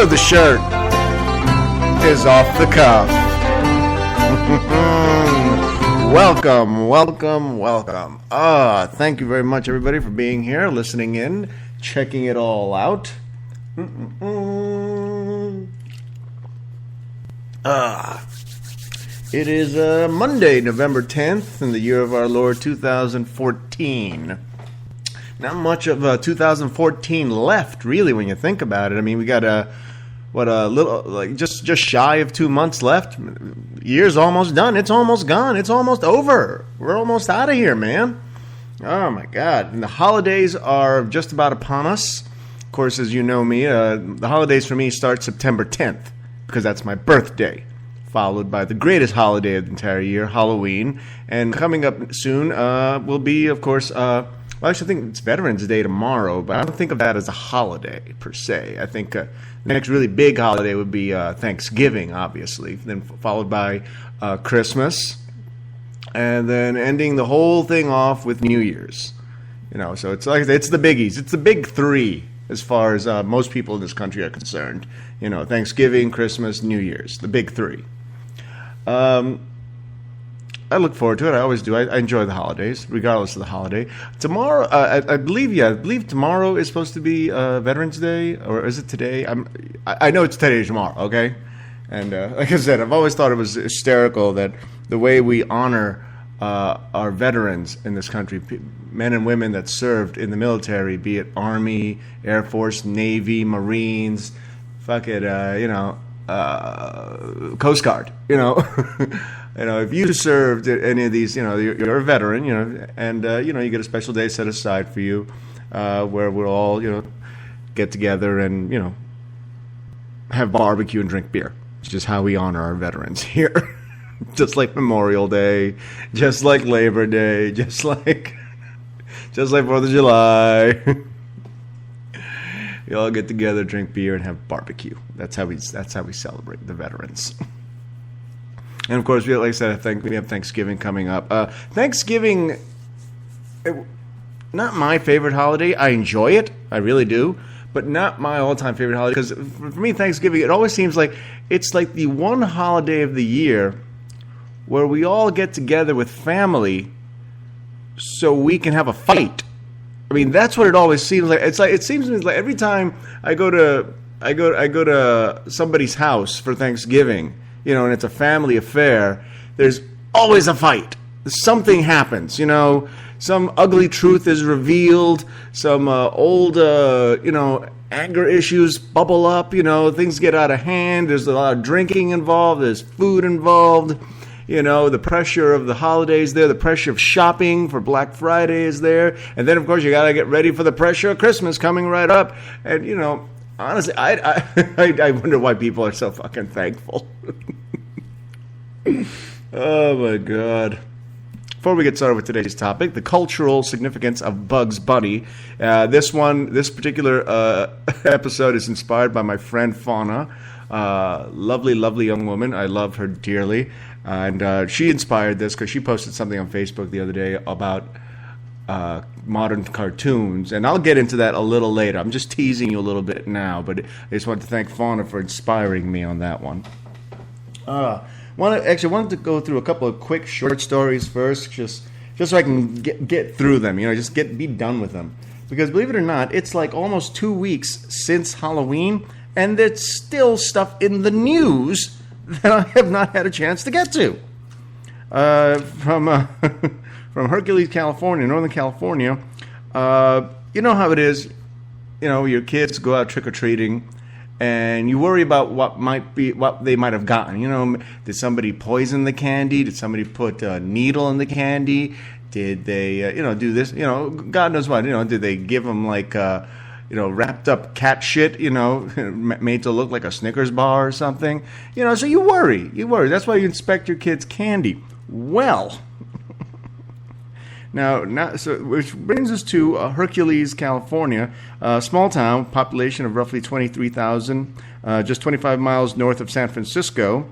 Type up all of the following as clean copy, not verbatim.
know the shirt is off the cuff. Welcome. Thank you very much, everybody, for being here, listening in, checking it all out. It is Monday, November 10th, in the year of our Lord 2014. Not much of 2014 left, really, when you think about it. I mean, we got just shy of 2 months left. Year's almost done. It's almost gone. It's almost over. We're almost out of here, man. Oh my God! And the holidays are just about upon us. Of course, as you know me, the holidays for me start September 10th because that's my birthday, followed by the greatest holiday of the entire year, Halloween. And coming up soon will be, of course, well, I actually think it's Veterans Day tomorrow, but I don't think of that as a holiday, per se. I think the next really big holiday would be Thanksgiving, obviously, then followed by Christmas, and then ending the whole thing off with New Year's. You know, so it's the biggies. It's the big three as far as most people in this country are concerned. You know, Thanksgiving, Christmas, New Year's, the big three. I look forward to it. I always do. I enjoy the holidays, regardless of the holiday. Tomorrow, I believe tomorrow is supposed to be Veterans Day, or is it today? I know it's today or tomorrow, okay? And like I said, I've always thought it was hysterical that the way we honor our veterans in this country, men and women that served in the military, be it Army, Air Force, Navy, Marines, Coast Guard, you know. You know, if you served at any of these, you know, you're a veteran, you know, and, you get a special day set aside for you where we'll all, get together and, have barbecue and drink beer. It's just how we honor our veterans here. Just like Memorial Day, just like Labor Day, just like 4th of July. We all get together, drink beer, and have barbecue. That's how we celebrate the veterans. And of course, like I said, I think we have Thanksgiving coming up. Thanksgiving, not my favorite holiday. I enjoy it, I really do, but not my all-time favorite holiday. Because for me, Thanksgiving, it always seems like it's like the one holiday of the year where we all get together with family so we can have a fight. I mean, that's what it always seems like. It seems to me like every time I go to somebody's house for Thanksgiving, and it's a family affair, there's always a fight. Something happens, some ugly truth is revealed, some old, anger issues bubble up, things get out of hand, there's a lot of drinking involved, there's food involved, the pressure of the holidays there, the pressure of shopping for Black Friday is there, and then, of course, you got to get ready for the pressure of Christmas coming right up, and, honestly, I wonder why people are so fucking thankful. Oh, my God. Before we get started with today's topic, the cultural significance of Bugs Bunny. This particular episode is inspired by my friend Fauna. Lovely, lovely young woman. I love her dearly. And she inspired this because she posted something on Facebook the other day about modern cartoons, and I'll get into that a little later. I'm just teasing you a little bit now, but I just want to thank Fauna for inspiring me on that one. Wanted to go through a couple of quick short stories first, just so I can get through them. Just be done with them. Because believe it or not, it's like almost 2 weeks since Halloween, and there's still stuff in the news that I have not had a chance to get to. From Hercules, California, Northern California, you know how it is. Your kids go out trick-or-treating, and you worry about what they might have gotten. Did somebody poison the candy? Did somebody put a needle in the candy? Did they, do this? God knows what. Did they give them wrapped up cat shit? Made to look like a Snickers bar or something. So you worry. That's why you inspect your kids' candy. Well. Which brings us to Hercules, California, a small town, population of roughly 23,000, just 25 miles north of San Francisco.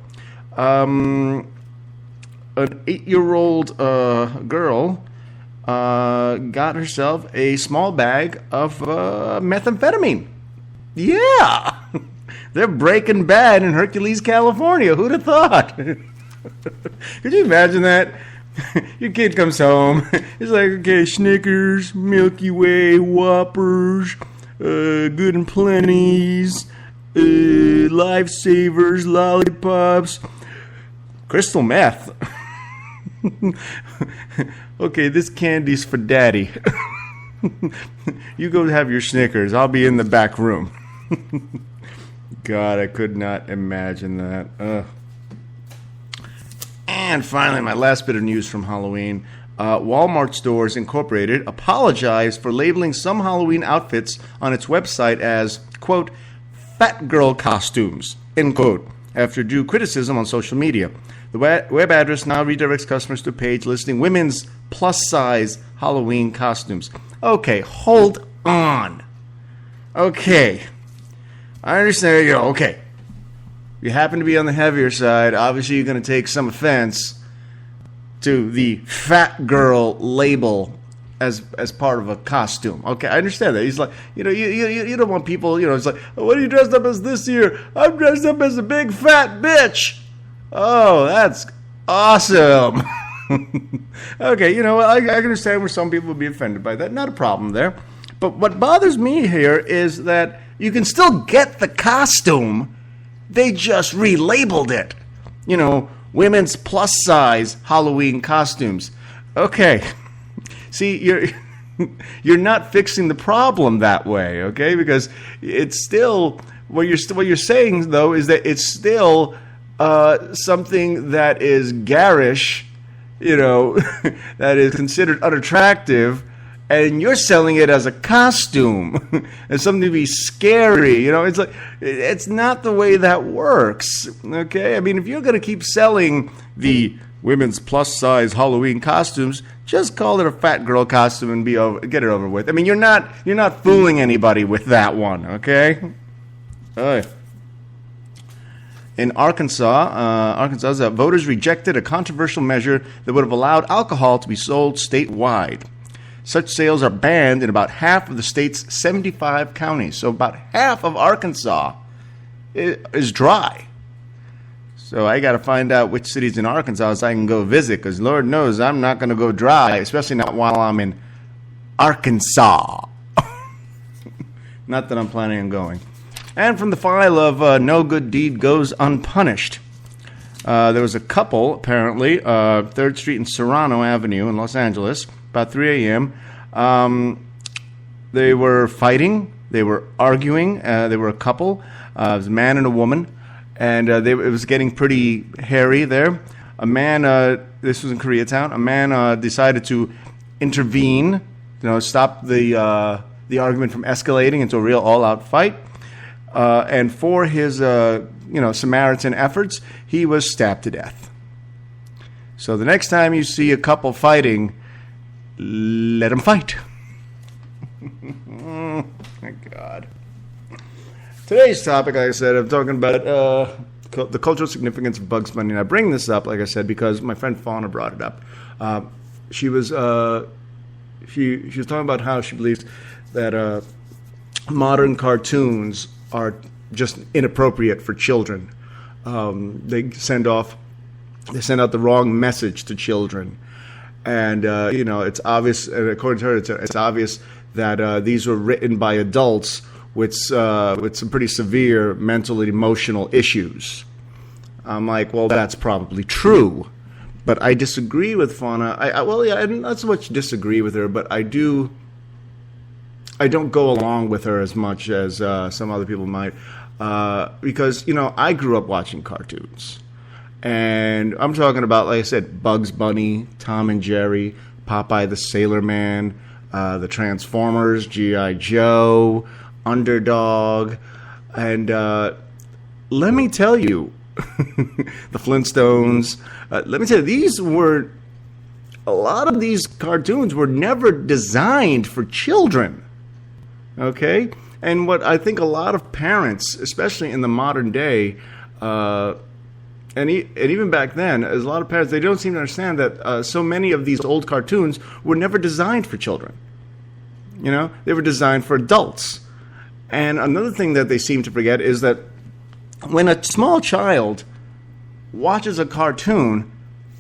An 8-year-old girl got herself a small bag of methamphetamine. Yeah! They're Breaking Bad in Hercules, California. Who'd have thought? Could you imagine that? Your kid comes home. It's like, okay, Snickers, Milky Way, Whoppers, Good and Plenty's, Lifesavers, Lollipops, crystal meth. Okay, this candy's for Daddy. You go have your Snickers. I'll be in the back room. God, I could not imagine that. Ugh. And finally, my last bit of news from Halloween. Walmart Stores Incorporated apologized for labeling some Halloween outfits on its website as, quote, fat girl costumes, end quote, after due criticism on social media. The web address now redirects customers to a page listing women's plus-size Halloween costumes. Okay, hold on. Okay. I understand. Okay. You happen to be on the heavier side. Obviously, you're going to take some offense to the fat girl label as part of a costume. Okay, I understand that. He's like, you don't want people, it's like, what are you dressed up as this year? I'm dressed up as a big fat bitch. Oh, that's awesome. Okay, I understand where some people would be offended by that. Not a problem there. But what bothers me here is that you can still get the costume. They just relabeled it. Women's plus-size Halloween costumes. Okay. See, you're not fixing the problem that way, okay? Because it's still what you're saying though is that it's still something that is garish, that is considered unattractive, and you're selling it as a costume, as something to be scary. It's like, it's not the way that works, okay? I mean, if you're going to keep selling the women's plus-size Halloween costumes, just call it a fat girl costume and get it over with. I mean, you're not fooling anybody with that one, okay? In Arkansas, voters rejected a controversial measure that would have allowed alcohol to be sold statewide. Such sales are banned in about half of the state's 75 counties. So about half of Arkansas is dry. So I got to find out which cities in Arkansas so I can go visit, because Lord knows I'm not going to go dry, especially not while I'm in Arkansas. Not that I'm planning on going. And from the file of No Good Deed Goes Unpunished. There was a couple, apparently, 3rd Street and Serrano Avenue in Los Angeles, about 3 a.m. They were fighting. They were arguing. They were a couple. It was a man and a woman. And it was getting pretty hairy there. A man, this was in Koreatown, a man decided to intervene, stop the argument from escalating into a real all-out fight. And for his, Samaritan efforts, he was stabbed to death. So the next time you see a couple fighting, let them fight. Oh, my God. Today's topic, like I said, I'm talking about the cultural significance of Bugs Bunny. And I bring this up, like I said, because my friend Fauna brought it up. She was talking about how she believes that modern cartoons are just inappropriate for children. They send out the wrong message to children. And, it's obvious, and according to her, it's obvious that these were written by adults with some pretty severe mental and emotional issues. I'm like, well, that's probably true. But I disagree with Fauna. I not so much disagree with her, but I don't go along with her as much as some other people might. Because, I grew up watching cartoons. And I'm talking about, like I said, Bugs Bunny, Tom and Jerry, Popeye the Sailor Man, the Transformers, G.I. Joe, Underdog, and let me tell you, the Flintstones, let me tell you, a lot of these cartoons were never designed for children, okay? And what I think a lot of parents, especially in the modern day, and even back then, as a lot of parents, they don't seem to understand that so many of these old cartoons were never designed for children. They were designed for adults. And another thing that they seem to forget is that when a small child watches a cartoon,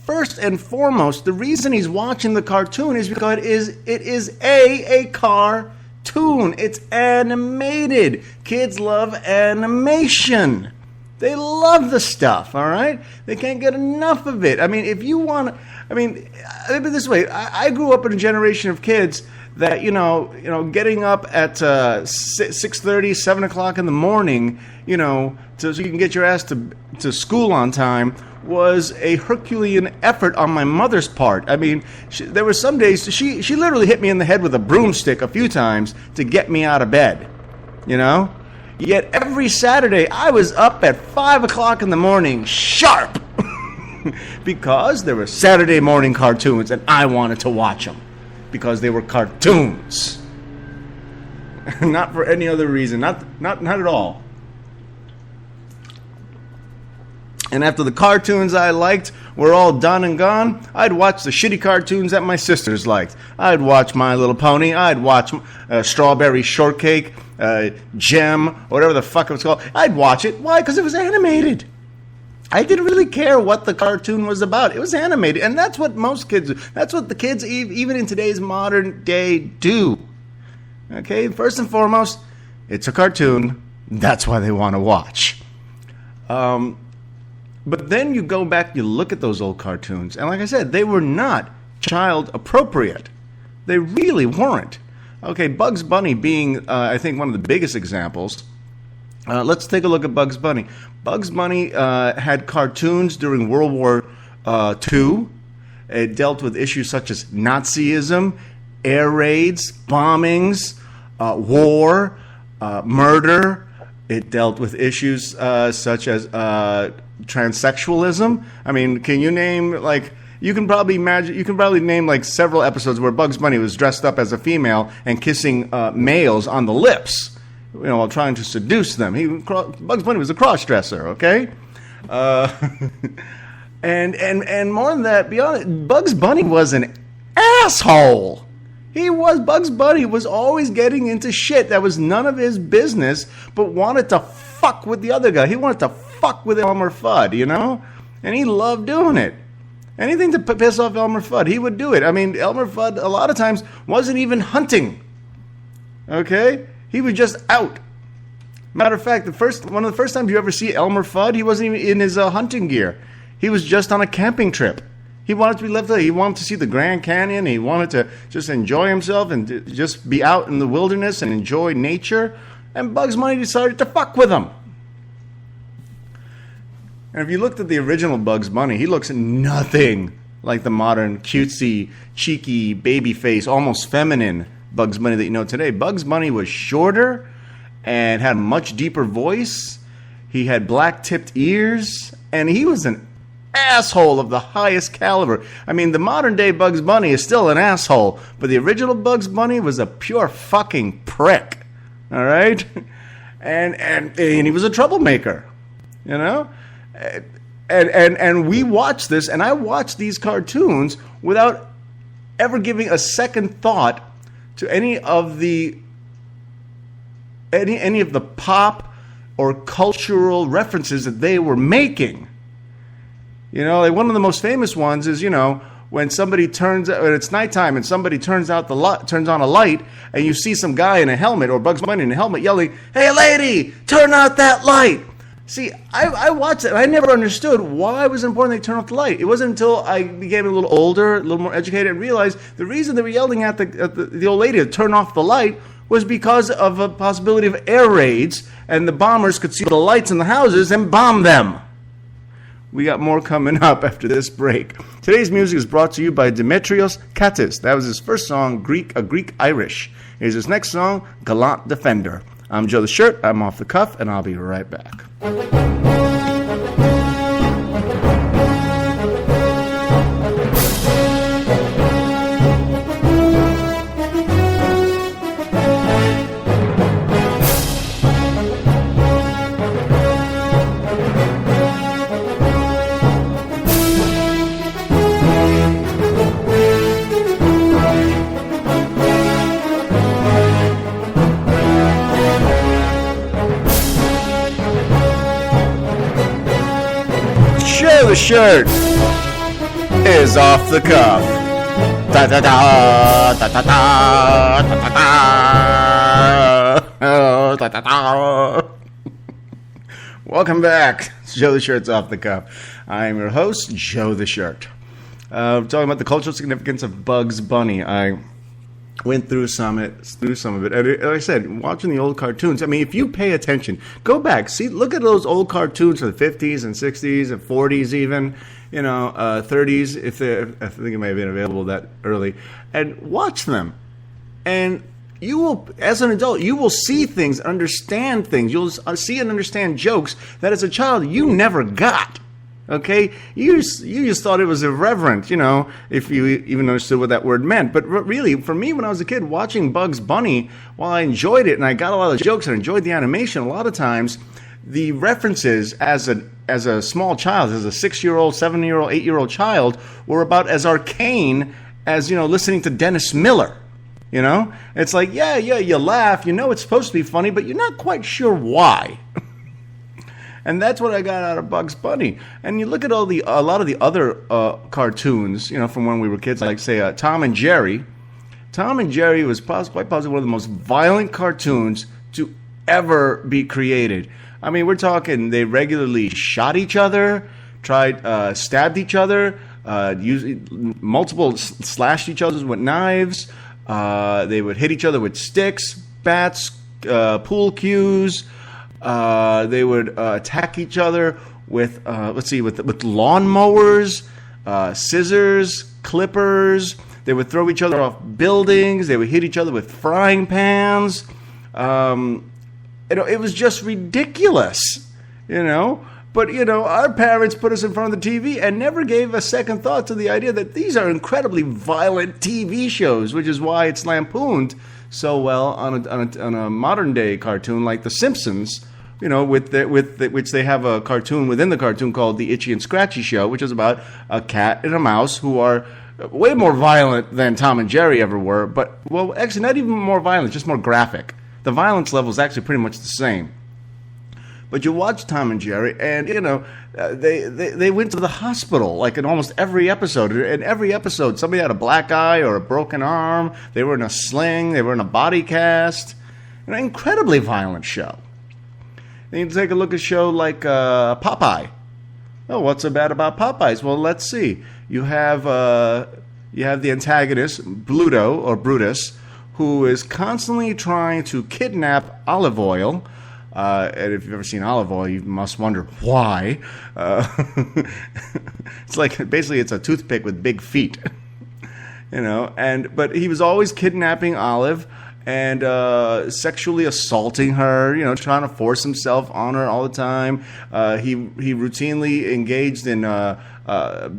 first and foremost, the reason he's watching the cartoon is because it is a cartoon. It's animated. Kids love animation. They love the stuff, all right? They can't get enough of it. I mean, if you want to, I mean, let me put it this way. I grew up in a generation of kids that, getting up at 6:30, 7 o'clock in the morning, so you can get your ass to school on time was a Herculean effort on my mother's part. I mean, there were some days she literally hit me in the head with a broomstick a few times to get me out of bed, Yet every Saturday I was up at 5 o'clock in the morning sharp because there were Saturday morning cartoons and I wanted to watch them because they were cartoons. Not for any other reason. Not at all. And after the cartoons I liked were all done and gone, I'd watch the shitty cartoons that my sisters liked. I'd watch My Little Pony. I'd watch Strawberry Shortcake, Gem, whatever the fuck it was called. I'd watch it. Why? Because it was animated. I didn't really care what the cartoon was about. It was animated. And that's what most kids do. That's what the kids, even in today's modern day, do. Okay? First and foremost, it's a cartoon. That's why they want to watch. But then you go back, you look at those old cartoons, and like I said, they were not child appropriate. They really weren't. Okay, Bugs Bunny being, I think, one of the biggest examples. Let's take a look at Bugs Bunny. Bugs Bunny had cartoons during World War II. It dealt with issues such as Nazism, air raids, bombings, war, murder. It dealt with issues such as transsexualism. I mean, can you name, you can probably name several episodes where Bugs Bunny was dressed up as a female and kissing males on the lips, while trying to seduce them. Bugs Bunny was a cross-dresser, okay? And more than that, beyond it, Bugs Bunny was an asshole. Bugs Bunny was always getting into shit that was none of his business, but wanted to fuck with the other guy. He wanted to fuck with Elmer Fudd, And he loved doing it. Anything to piss off Elmer Fudd, he would do it. I mean, Elmer Fudd, a lot of times, wasn't even hunting. Okay? He was just out. Matter of fact, one of the first times you ever see Elmer Fudd, he wasn't even in his hunting gear. He was just on a camping trip. He wanted to be left there. He wanted to see the Grand Canyon. He wanted to just enjoy himself and just be out in the wilderness and enjoy nature. And Bugs Bunny decided to fuck with him. And if you looked at the original Bugs Bunny, he looks nothing like the modern, cutesy, cheeky, baby face, almost feminine Bugs Bunny that you know today. Bugs Bunny was shorter and had a much deeper voice. He had black-tipped ears, and he was an asshole of the highest caliber. I mean, the modern-day Bugs Bunny is still an asshole, but the original Bugs Bunny was a pure fucking prick. All right? And he was a troublemaker, And we watched this, and I watched these cartoons without ever giving a second thought to any of the pop or cultural references that they were making. One of the most famous ones is, when somebody when it's nighttime and somebody turns on a light, and you see some guy in a helmet or Bugs Bunny in a helmet yelling, "Hey lady, turn out that light." See, I watched it, and I never understood why it was important they turn off the light. It wasn't until I became a little older, a little more educated, and realized the reason they were yelling at the old lady to turn off the light was because of a possibility of air raids, and the bombers could see the lights in the houses and bomb them. We got more coming up after this break. Today's music is brought to you by Demetrios Katis. That was his first song, Greek-Irish. Here's his next song, Gallant Defender. I'm Joe the Shirt. I'm off the cuff, and I'll be right back. Joe the Shirt is off the cuff. Da da da da da da da da da da. Welcome back. Joe the Shirt's off the cuff. I am your host, Joe the Shirt. Talking about the cultural significance of Bugs Bunny. I went through some of it. And like I said, watching the old cartoons, I mean, if you pay attention, go back, look at those old cartoons from the 50s and 60s and 40s even, 30s, I think it may have been available that early, and watch them. And you will, as an adult, you will see things, understand things. You'll see and understand jokes that as a child you never got. Okay, you just thought it was irreverent, if you even understood what that word meant. But really, for me, when I was a kid, watching Bugs Bunny, while I enjoyed it and I got a lot of jokes and enjoyed the animation, a lot of times the references as a small child, as a 6-year-old, 7-year-old, 8-year-old child, were about as arcane as listening to Dennis Miller. It's like yeah, you laugh, it's supposed to be funny, but you're not quite sure why. And that's what I got out of Bugs Bunny. And you look at a lot of the other cartoons, from when we were kids, like say Tom and Jerry. Tom and Jerry was quite possibly one of the most violent cartoons to ever be created. I mean, we're talking they regularly shot each other, stabbed each other, slashed each other with knives. They would hit each other with sticks, bats, pool cues. They would attack each other with lawnmowers, scissors, clippers. They would throw each other off buildings. They would hit each other with frying pans. It was just ridiculous, But, our parents put us in front of the TV and never gave a second thought to the idea that these are incredibly violent TV shows, which is why it's lampooned so well on a modern day cartoon like The Simpsons. Which they have a cartoon within the cartoon called The Itchy and Scratchy Show, which is about a cat and a mouse who are way more violent than Tom and Jerry ever were. But, well, actually not even more violent, just more graphic. The violence level is actually pretty much the same. But you watch Tom and Jerry, and, they went to the hospital, like in almost every episode. In every episode, somebody had a black eye or a broken arm. They were in a sling. They were in a body cast. An incredibly violent show. Then you take a look at a show like Popeye. Oh, what's so bad about Popeyes? Well, let's see. You have the antagonist, Brutus, who is constantly trying to kidnap Olive Oil. And if you've ever seen Olive Oil, you must wonder why. It's like basically it's a toothpick with big feet, but he was always kidnapping Olive and sexually assaulting her, trying to force himself on her all the time. He routinely engaged in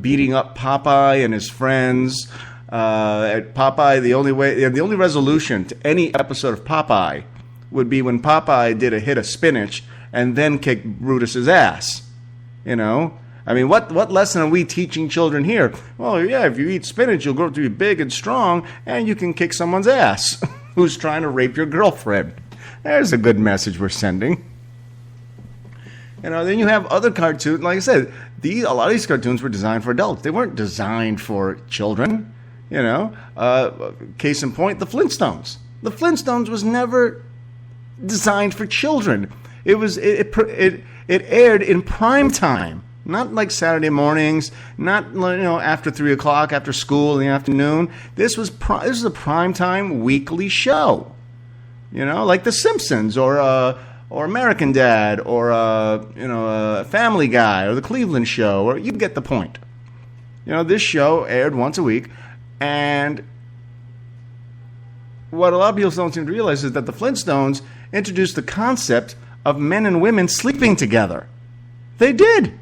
beating up Popeye and his friends. At Popeye, the only resolution to any episode of Popeye would be when Popeye did a hit of spinach and then kicked Brutus's ass. I mean, what lesson are we teaching children here? Well, yeah, if you eat spinach, you'll grow to be big and strong, and you can kick someone's ass who's trying to rape your girlfriend. There's a good message we're sending. Then you have other cartoons. Like I said, a lot of these cartoons were designed for adults. They weren't designed for children. Case in point, the Flintstones. The Flintstones was never designed for children. It aired in prime time. Not like Saturday mornings, not after 3 o'clock after school in the afternoon. This was a primetime weekly show, like The Simpsons or American Dad or Family Guy or The Cleveland Show, or you get the point. This show aired once a week, and what a lot of people don't seem to realize is that the Flintstones introduced the concept of men and women sleeping together. They did.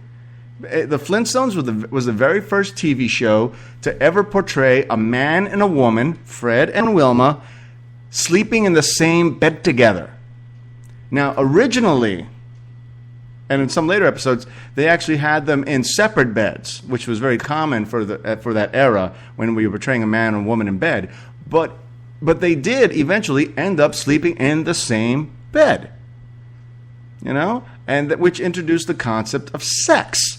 The Flintstones was the very first TV show to ever portray a man and a woman, Fred and Wilma, sleeping in the same bed together. Now, originally, and in some later episodes, they actually had them in separate beds, which was very common for that era when we were portraying a man and a woman in bed. But they did eventually end up sleeping in the same bed, and which introduced the concept of sex.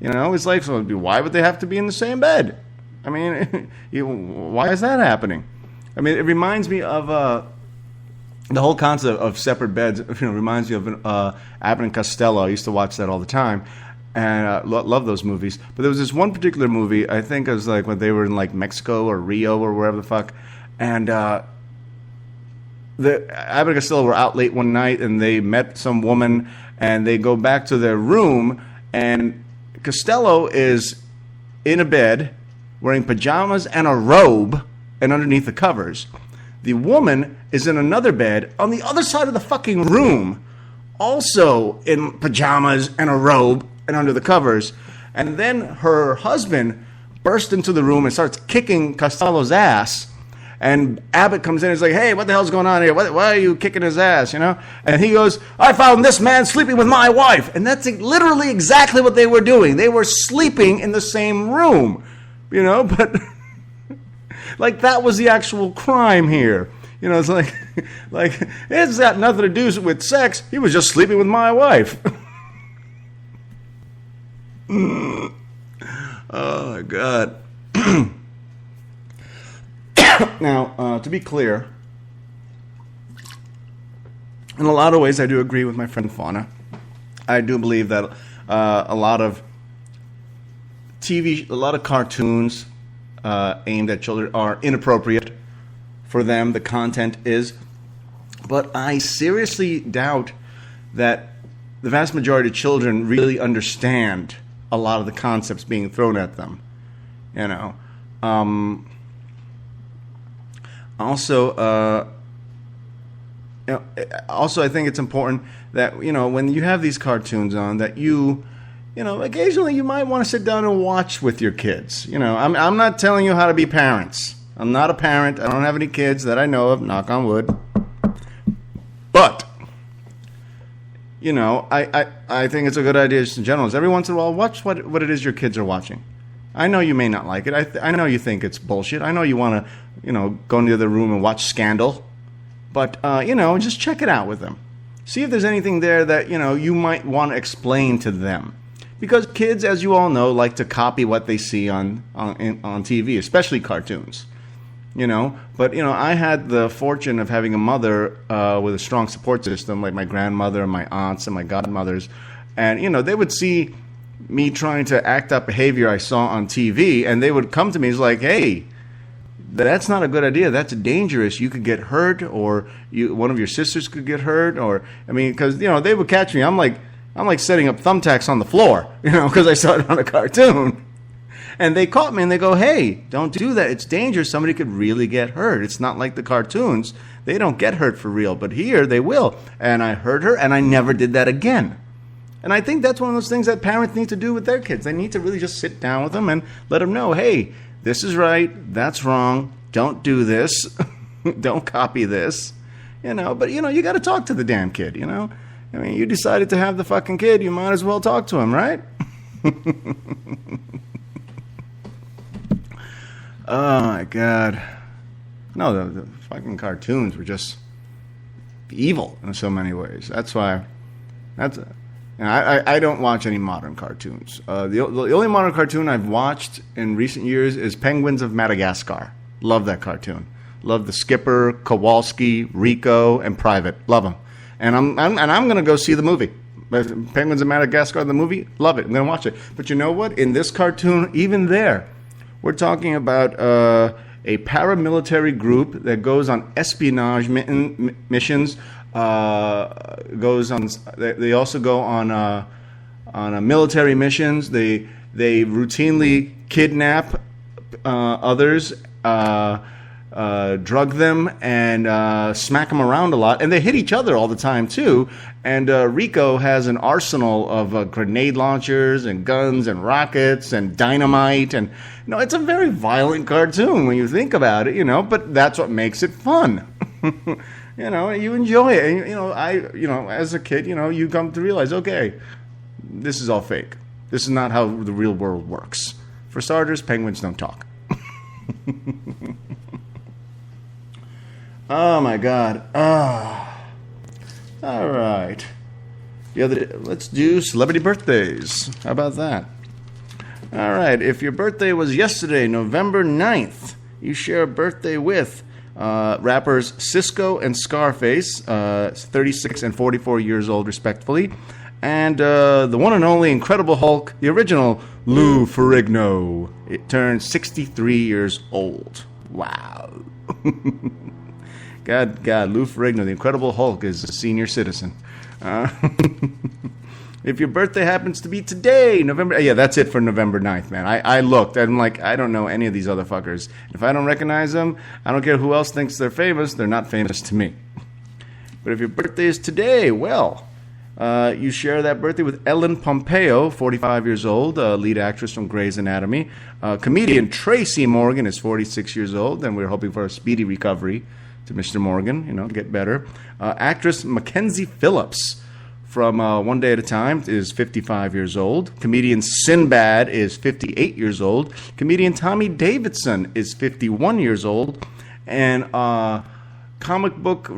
You know, his life would be, why would they have to be in the same bed? I mean, why is that happening? I mean, it reminds me of the whole concept of separate beds. Reminds me of Abbott and Costello. I used to watch that all the time, and love those movies. But there was this one particular movie. I think it was like when they were in like Mexico or Rio or wherever the fuck, and the Abbott and Costello were out late one night, and they met some woman, and they go back to their room, and Costello is in a bed wearing pajamas and a robe, and underneath the covers, the woman is in another bed on the other side of the fucking room, also in pajamas and a robe and under the covers. And then her husband burst into the room and starts kicking Costello's ass. And Abbott comes in and is like, hey, what the hell's going on here? Why are you kicking his ass, you know? And he goes, I found this man sleeping with my wife. And that's literally exactly what they were doing. They were sleeping in the same room, you know? But like that was the actual crime here. You know, it's like it's got nothing to do with sex. He was just sleeping with my wife. Oh, my God. Now, to be clear, in a lot of ways, I do agree with my friend Fauna. I do believe that a lot of a lot of cartoons aimed at children are inappropriate for them. The content is. But I seriously doubt that the vast majority of children really understand a lot of the concepts being thrown at them. You know. Also, I think it's important that, you know, when you have these cartoons on, that you know, occasionally you might want to sit down and watch with your kids. You know, I'm not telling you how to be parents. I'm not a parent. I don't have any kids that I know of, knock on wood. But, you know, I think it's a good idea just in general, is every once in a while, watch what it is your kids are watching. I know you may not like it. I know you think it's bullshit. I know you want to, you know, go into the other room and watch Scandal. But, you know, just check it out with them. See if there's anything there that, you know, you might want to explain to them. Because kids, as you all know, like to copy what they see on TV, especially cartoons. You know, but, you know, I had the fortune of having a mother with a strong support system, like my grandmother and my aunts and my godmothers. And, you know, they would see me trying to act up behavior I saw on TV, and they would come to me as like, hey, that's not a good idea. That's dangerous. You could get hurt, or one of your sisters could get hurt, or, I mean, because, you know, they would catch me. I'm like setting up thumbtacks on the floor, you know, because I saw it on a cartoon. And they caught me and they go, hey, don't do that. It's dangerous. Somebody could really get hurt. It's not like the cartoons. They don't get hurt for real, but here they will. And I heard her, and I never did that again. And I think that's one of those things that parents need to do with their kids. They need to really just sit down with them and let them know, hey, this is right, that's wrong, don't do this, don't copy this, you know. But, you know, you got to talk to the damn kid, you know. I mean, you decided to have the fucking kid, you might as well talk to him, right? Oh, my God. No, the fucking cartoons were just evil in so many ways. That's why, I don't watch any modern cartoons. The only modern cartoon I've watched in recent years is Penguins of Madagascar. Love that cartoon. Love the Skipper, Kowalski, Rico, and Private. Love them. And I'm going to go see the movie. Penguins of Madagascar, the movie. Love it. I'm going to watch it. But you know what? In this cartoon, even there, we're talking about a paramilitary group that goes on espionage missions. They also go on military missions. They routinely kidnap others, drug them, and smack them around a lot. And they hit each other all the time too. And Rico has an arsenal of grenade launchers and guns and rockets and dynamite. And you know, it's a very violent cartoon when you think about it. You know, but that's what makes it fun. You know, you enjoy it. And, you know, as a kid, you know, you come to realize, okay, this is all fake. This is not how the real world works. For starters, penguins don't talk. Oh, my God. All right. Let's do celebrity birthdays. How about that? All right. If your birthday was yesterday, November 9th, you share a birthday with rappers Cisco and Scarface, 36 and 44 years old, respectively. And the one and only Incredible Hulk, the original Lou Ferrigno. It turned 63 years old. Wow. God, Lou Ferrigno, the Incredible Hulk, is a senior citizen. If your birthday happens to be today, November... Yeah, that's it for November 9th, man. I looked. I'm like, I don't know any of these other fuckers. If I don't recognize them, I don't care who else thinks they're famous. They're not famous to me. But if your birthday is today, well... you share that birthday with Ellen Pompeo, 45 years old, lead actress from Grey's Anatomy. Comedian Tracy Morgan is 46 years old, and we're hoping for a speedy recovery to Mr. Morgan, get better. Actress Mackenzie Phillips from One Day at a Time is 55 years old. Comedian Sinbad is 58 years old. Comedian Tommy Davidson is 51 years old. And comic book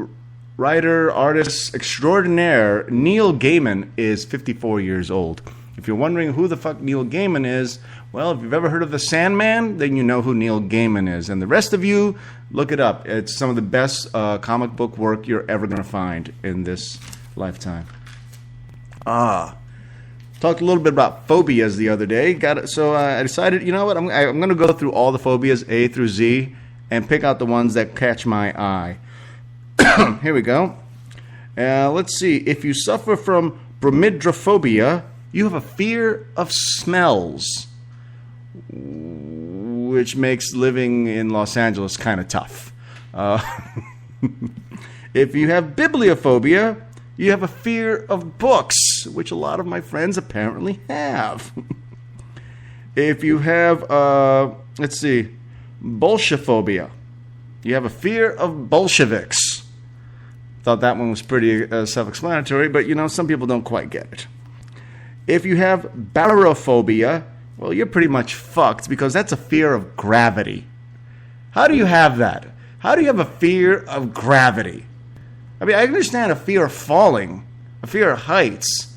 writer, artist extraordinaire Neil Gaiman is 54 years old. If you're wondering who the fuck Neil Gaiman is, well, if you've ever heard of The Sandman, then you know who Neil Gaiman is. And the rest of you, look it up. It's some of the best comic book work you're ever going to find in this lifetime. Talked a little bit about phobias the other day. So I decided, you know what, I'm going to go through all the phobias, A through Z, and pick out the ones that catch my eye. Here we go. Let's see. If you suffer from bromidrophobia, you have a fear of smells, which makes living in Los Angeles kind of tough. If you have bibliophobia, you have a fear of books, which a lot of my friends apparently have. If you have, bolshephobia, you have a fear of Bolsheviks. Thought that one was pretty self-explanatory, but, some people don't quite get it. If you have barophobia, well, you're pretty much fucked because that's a fear of gravity. How do you have that? How do you have a fear of gravity? I mean, I understand a fear of falling, a fear of heights,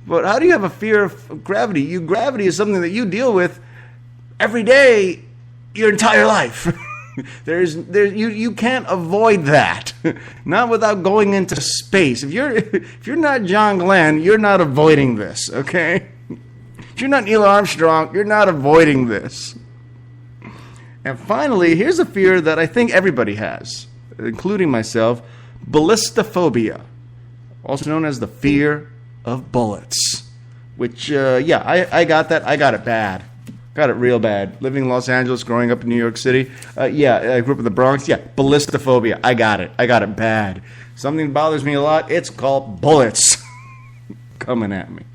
but how do you have a fear of gravity? Gravity is something that you deal with every day, your entire life. You can't avoid that. Not without going into space. If you're not John Glenn, you're not avoiding this, okay? If you're not Neil Armstrong, you're not avoiding this. And finally, here's a fear that I think everybody has, including myself, ballistophobia, also known as the fear of bullets. Which, I got that. I got it bad. Got it real bad. Living in Los Angeles, growing up in New York City. I grew up in the Bronx. Yeah, ballistophobia. I got it. I got it bad. Something that bothers me a lot. It's called bullets coming at me.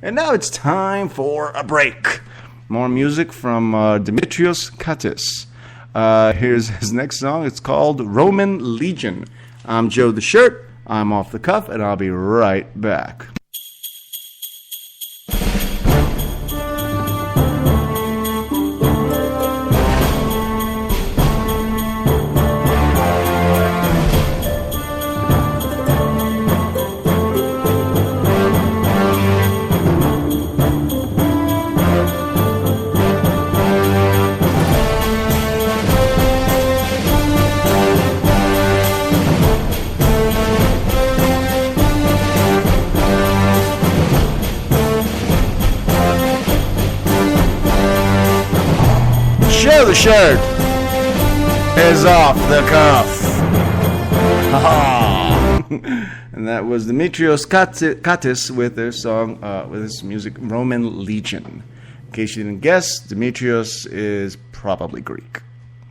And now it's time for a break. More music from Dimitrios Katis. Here's his next song. It's called Roman Legion. I'm Joe the Shirt. I'm off the cuff, and I'll be right back. The shirt is off the cuff. And that was Dimitrios Katis with their song, with his music, Roman Legion. In case you didn't guess, Dimitrios is probably Greek.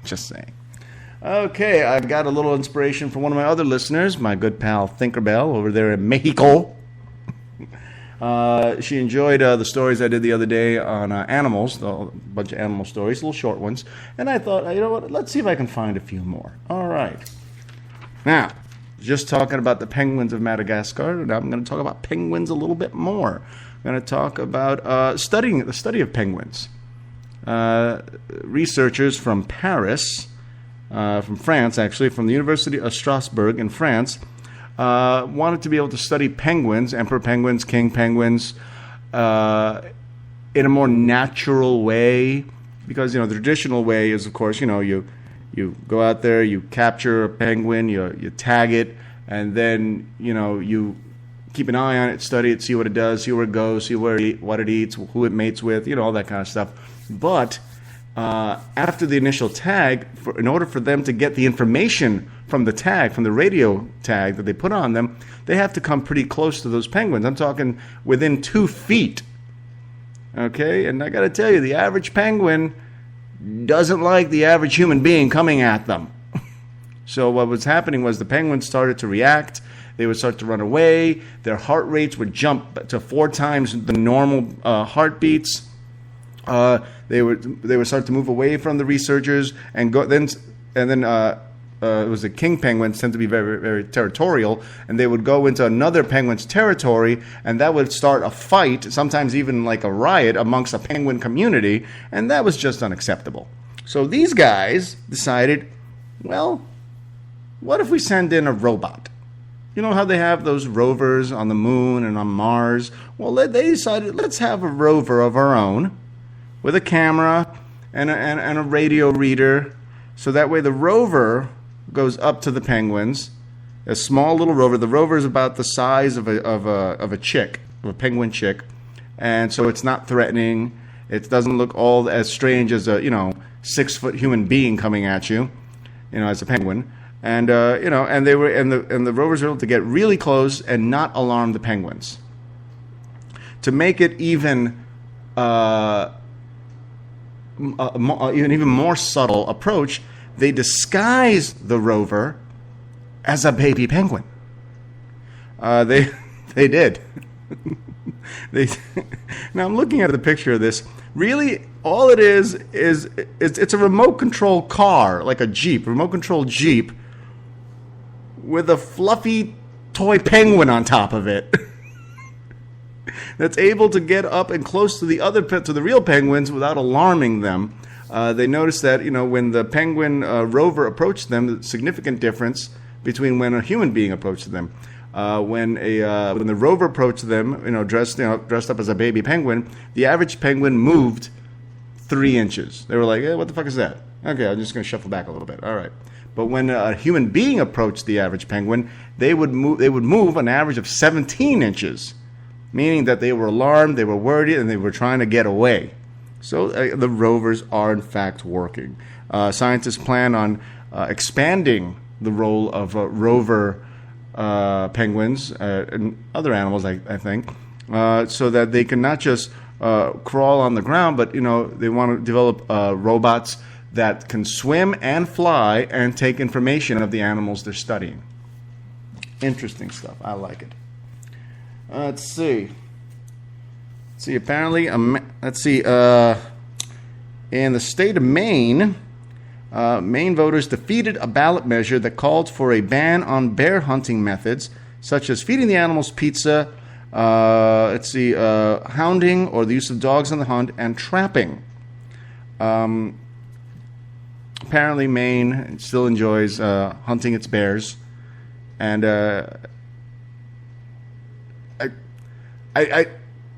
Just saying. Okay, I've got a little inspiration from one of my other listeners, my good pal Thinkerbell over there in Mexico. She enjoyed the stories I did the other day on animals, a bunch of animal stories, little short ones. And I thought, you know what, let's see if I can find a few more. All right. Now, just talking about the penguins of Madagascar, now I'm going to talk about penguins a little bit more. I'm going to talk about the study of penguins. Researchers from Paris, from France actually, from the University of Strasbourg in France, wanted to be able to study penguins, emperor penguins, king penguins, in a more natural way, because the traditional way is, of course, you go out there, you capture a penguin, you tag it, and then you keep an eye on it, study it, see what it does, see where it goes, see what it eats, who it mates with, all that kind of stuff. But after the initial tag, in order for them to get the information from the tag, from the radio tag that they put on them, they have to come pretty close to those penguins. I'm talking within 2 feet. Okay, and I got to tell you, the average penguin doesn't like the average human being coming at them. So what was happening was the penguins started to react. They would start to run away. Their heart rates would jump to 4 times the normal heartbeats. They would start to move away from the researchers and go. Then it was the king penguins tend to be very, very territorial, and they would go into another penguin's territory, and that would start a fight, sometimes even like a riot amongst a penguin community, and that was just unacceptable. So these guys decided, well, what if we send in a robot? You know how they have those rovers on the moon and on Mars? Well, they decided, let's have a rover of our own with a camera and a radio reader, so that way the rover goes up to the penguins, a small little rover. The rover is about the size of a chick, of a penguin chick, and so it's not threatening. It doesn't look all as strange as a 6-foot human being coming at you, as a penguin. And and the rovers were able to get really close and not alarm the penguins. To make it even an even more subtle approach, they disguised the rover as a baby penguin. They did. Now I'm looking at the picture of this. Really, all it is it's a remote control car, like a Jeep, remote control Jeep, with a fluffy toy penguin on top of it. That's able to get up and close to the real penguins without alarming them. They noticed that when the penguin rover approached them, the significant difference between when a human being approached them. When the rover approached them, dressed up as a baby penguin, the average penguin moved 3 inches. They were like, what the fuck is that? Okay, I'm just going to shuffle back a little bit. All right. But when a human being approached the average penguin, they would move an average of 17 inches, meaning that they were alarmed, they were worried, and they were trying to get away. So the rovers are in fact working. Scientists plan on expanding the role of rover penguins and other animals, I think, so that they can not just crawl on the ground, but they want to develop robots that can swim and fly and take information of the animals they're studying. Interesting stuff. I like it. Let's see. Apparently, in the state of Maine, Maine voters defeated a ballot measure that called for a ban on bear hunting methods, such as feeding the animals pizza, hounding or the use of dogs on the hunt, and trapping. Apparently, Maine still enjoys hunting its bears, and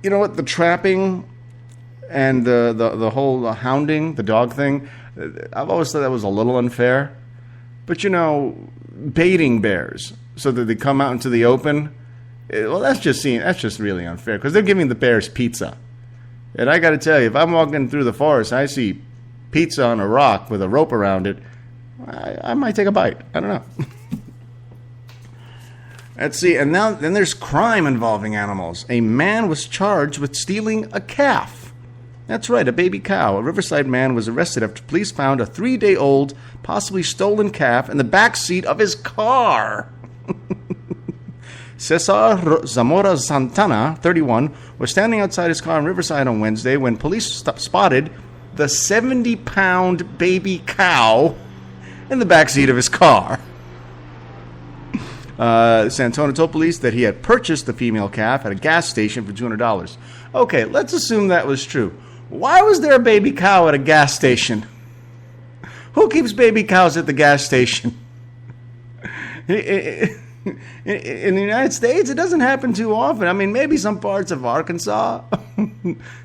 you know what, the trapping and the whole hounding, the dog thing, I've always thought that was a little unfair. But baiting bears so that they come out into the open, that's just really unfair, because they're giving the bears pizza. And I got to tell you, if I'm walking through the forest, I see pizza on a rock with a rope around it, I might take a bite. I don't know. Let's see, and then there's crime involving animals. A man was charged with stealing a calf. That's right, a baby cow. A Riverside man was arrested after police found a 3-day-old, possibly stolen calf in the back seat of his car. Cesar Zamora Santana, 31, was standing outside his car in Riverside on Wednesday when police spotted the 70-pound baby cow in the back seat of his car. Santana told police that he had purchased the female calf at a gas station for $200. Okay, let's assume that was true. Why was there a baby cow at a gas station? Who keeps baby cows at the gas station? in the United States, it doesn't happen too often. I mean, maybe some parts of Arkansas,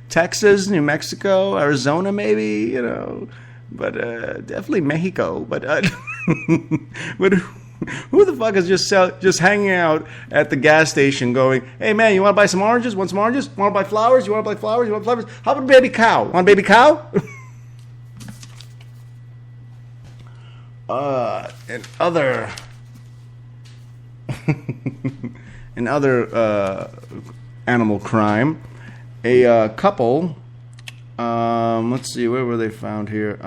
Texas, New Mexico, Arizona, maybe, but definitely Mexico. But but who the fuck is just hanging out at the gas station going, hey, man, you want to buy some oranges? Want some oranges? Want to buy flowers? You want to buy flowers? You want flowers? How about a baby cow? Want a baby cow? And other animal crime, a couple, let's see, where were they found here?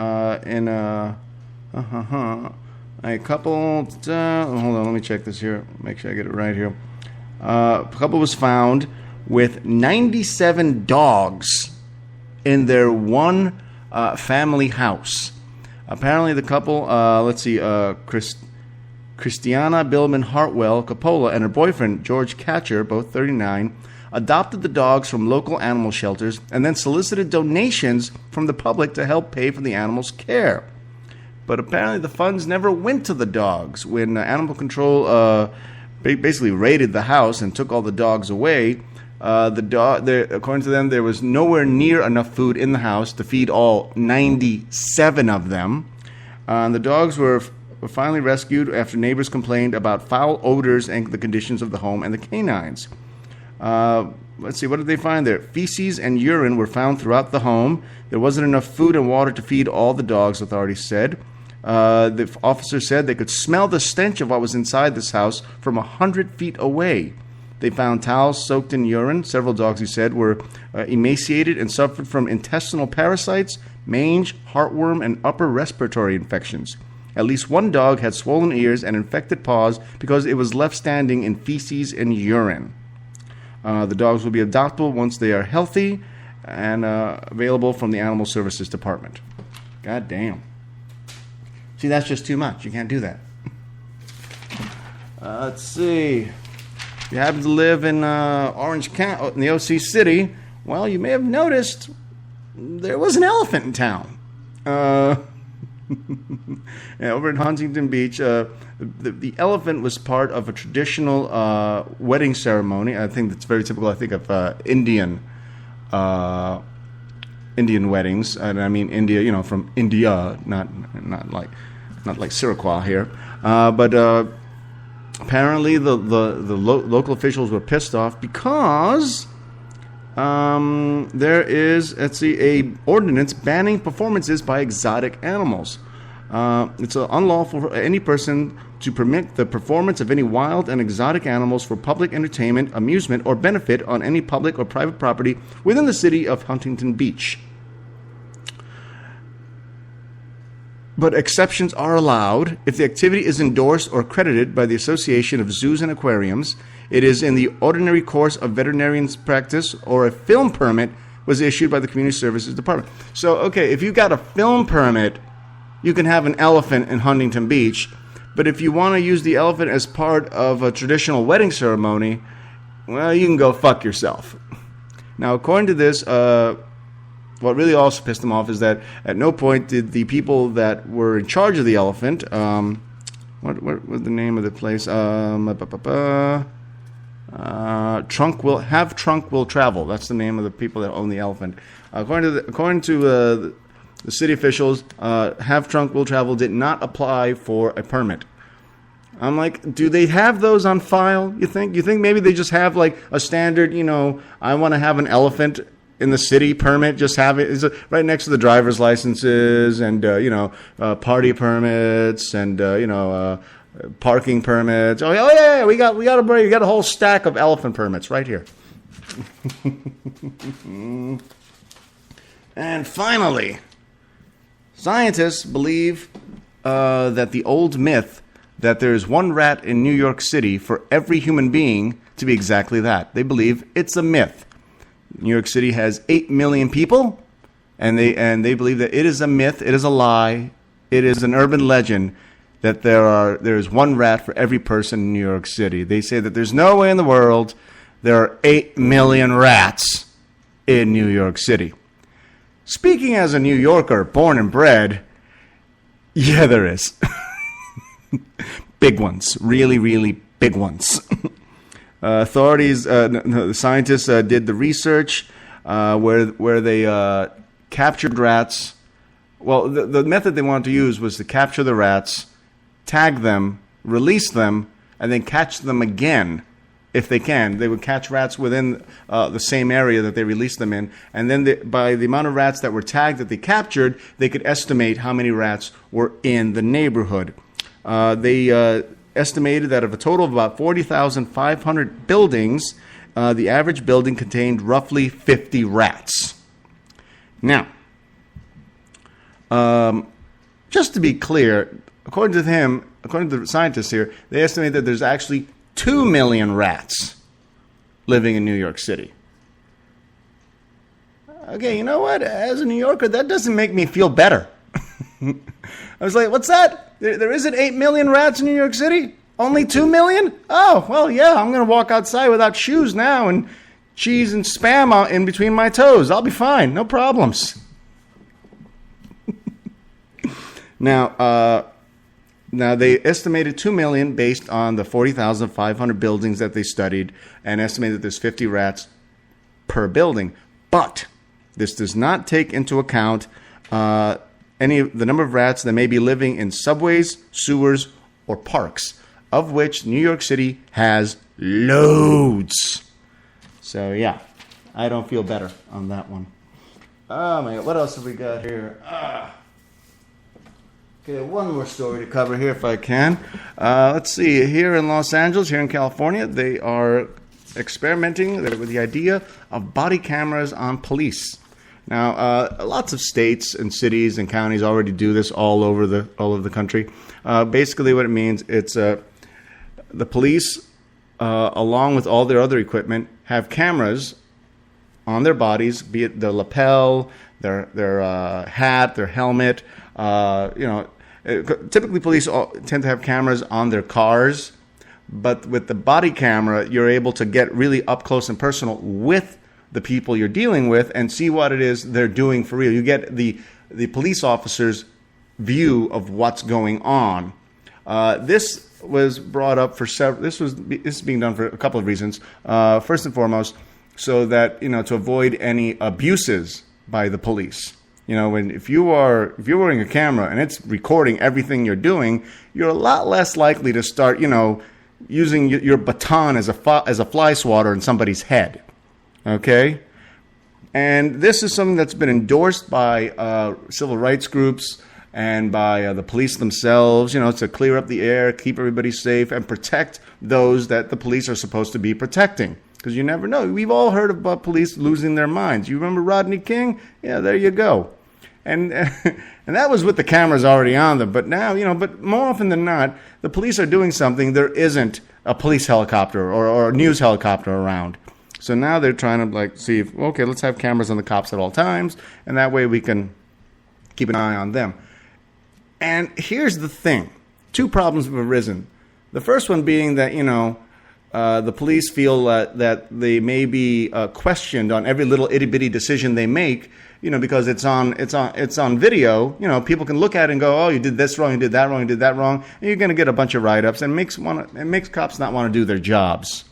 A couple, hold on, let me check this here, make sure I get it right here. A couple was found with 97 dogs in their one family house. Apparently the couple, Christiana Billman Hartwell Coppola and her boyfriend, George Catcher, both 39, adopted the dogs from local animal shelters and then solicited donations from the public to help pay for the animals' care. But apparently the funds never went to the dogs. When Animal Control basically raided the house and took all the dogs away, according to them, there was nowhere near enough food in the house to feed all 97 of them. The dogs were finally rescued after neighbors complained about foul odors and the conditions of the home and the canines. Let's see, what did they find there? Feces and urine were found throughout the home. There wasn't enough food and water to feed all the dogs, authorities said. The officer said they could smell the stench of what was inside this house from 100 feet away. They found towels soaked in urine. Several dogs, he said, were emaciated and suffered from intestinal parasites, mange, heartworm, and upper respiratory infections. At least one dog had swollen ears and infected paws because it was left standing in feces and urine. The dogs will be adoptable once they are healthy and available from the Animal Services Department. God damn. See, that's just too much. You can't do that. Let's see. If you happen to live in Orange County, in the OC City, well, you may have noticed there was an elephant in town. Over in Huntington Beach, the elephant was part of a traditional wedding ceremony. I think that's very typical, I think, of Indian weddings. And I mean India, from India, not like Sirikwa here. But apparently the local officials were pissed off because there is, a ordinance banning performances by exotic animals. It's unlawful for any person to permit the performance of any wild and exotic animals for public entertainment, amusement, or benefit on any public or private property within the city of Huntington Beach. But exceptions are allowed if the activity is endorsed or accredited by the Association of Zoos and Aquariums, it is in the ordinary course of veterinarian's practice, or a film permit was issued by the Community Services Department. So, okay, if you got a film permit, you can have an elephant in Huntington Beach. But if you want to use the elephant as part of a traditional wedding ceremony, well, you can go fuck yourself. Now, according to this, what really also pissed them off is that at no point did the people that were in charge of the elephant, what was the name of the place? Trunk will travel. That's the name of the people that own the elephant. According to the city officials, Have Trunk Will Travel did not apply for a permit. I'm like, do they have those on file? You think maybe they just have like a standard, I want to have an elephant in the city permit, just have it is right next to the driver's licenses and party permits and parking permits. Oh yeah, we got a whole stack of elephant permits right here. And finally, scientists believe that the old myth that there's one rat in New York City for every human being to be exactly that. They believe it's a myth. New York City has 8 million people, and they believe that it is a myth, it is a lie, it is an urban legend that there is one rat for every person in New York City. They say that there's no way in the world there are 8 million rats in New York City. Speaking as a New Yorker, born and bred, yeah, there is. Big ones, really, really big ones. Authorities, the scientists did the research where they captured rats. Well, the method they wanted to use was to capture the rats, tag them, release them, and then catch them again if they can. They would catch rats within the same area that they released them in, and then by the amount of rats that were tagged that they captured, they could estimate how many rats were in the neighborhood. They estimated that of a total of about 40,500 buildings, the average building contained roughly 50 rats. Now, just to be clear, according to the scientists here, they estimate that there's actually 2 million rats living in New York City. Okay, you know what? As a New Yorker, that doesn't make me feel better. I was like, what's that? There isn't 8 million rats in New York City? Only 2 million? Oh, well, yeah, I'm going to walk outside without shoes now and cheese and Spam in between my toes. I'll be fine. No problems. Now, they estimated 2 million based on the 40,500 buildings that they studied and estimated that there's 50 rats per building. But this does not take into account the number of rats that may be living in subways, sewers, or parks, of which New York City has loads. So, yeah, I don't feel better on that one. Oh, my God, what else have we got here? Okay, one more story to cover here if I can. Let's see. Here in Los Angeles, here in California, they are experimenting with the idea of body cameras on police. Now, lots of states and cities and counties already do this all over the country. Basically, what it means, it's the police, along with all their other equipment, have cameras on their bodies, be it their lapel, their hat, their helmet. Typically police tend to have cameras on their cars, but with the body camera, you're able to get really up close and personal with the people you're dealing with and see what it is they're doing for real. You get the police officer's view of what's going on. This was brought up for several. This is being done for a couple of reasons. First and foremost, so that to avoid any abuses by the police. If you're wearing a camera and it's recording everything you're doing, you're a lot less likely to start, using your baton as a fly swatter in somebody's head. Okay? And this is something that's been endorsed by civil rights groups and by the police themselves, to clear up the air, keep everybody safe, and protect those that the police are supposed to be protecting. Because you never know. We've all heard about police losing their minds. You remember Rodney King? Yeah, there you go. And that was with the cameras already on them. But now, but more often than not, the police are doing something. There isn't a police helicopter or a news helicopter around. So now they're trying to see if, okay, let's have cameras on the cops at all times. And that way we can keep an eye on them. And here's the thing. 2 problems have arisen. The first one being that, the police feel that they may be questioned on every little itty-bitty decision they make, because it's on video. People can look at it and go, oh, you did this wrong, you did that wrong, you did that wrong, and you're going to get a bunch of write-ups, and it makes cops not want to do their jobs.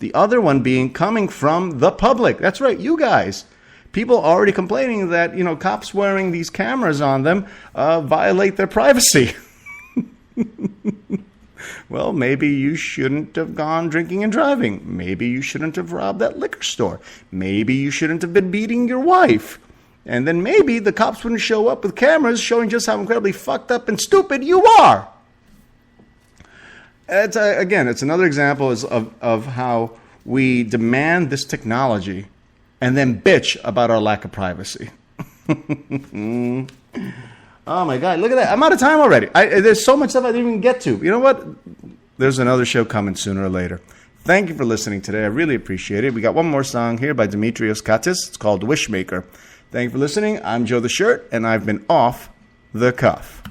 The other one being coming from the public. That's right, you guys. People already complaining that, cops wearing these cameras on them violate their privacy. Well, maybe you shouldn't have gone drinking and driving. Maybe you shouldn't have robbed that liquor store. Maybe you shouldn't have been beating your wife. And then maybe the cops wouldn't show up with cameras showing just how incredibly fucked up and stupid you are. It's another example of how we demand this technology and then bitch about our lack of privacy. Oh, my God. Look at that. I'm out of time already. There's so much stuff I didn't even get to. You know what? There's another show coming sooner or later. Thank you for listening today. I really appreciate it. We got one more song here by Demetrios Katsis. It's called Wishmaker. Thank you for listening. I'm Joe the Shirt, and I've been off the cuff.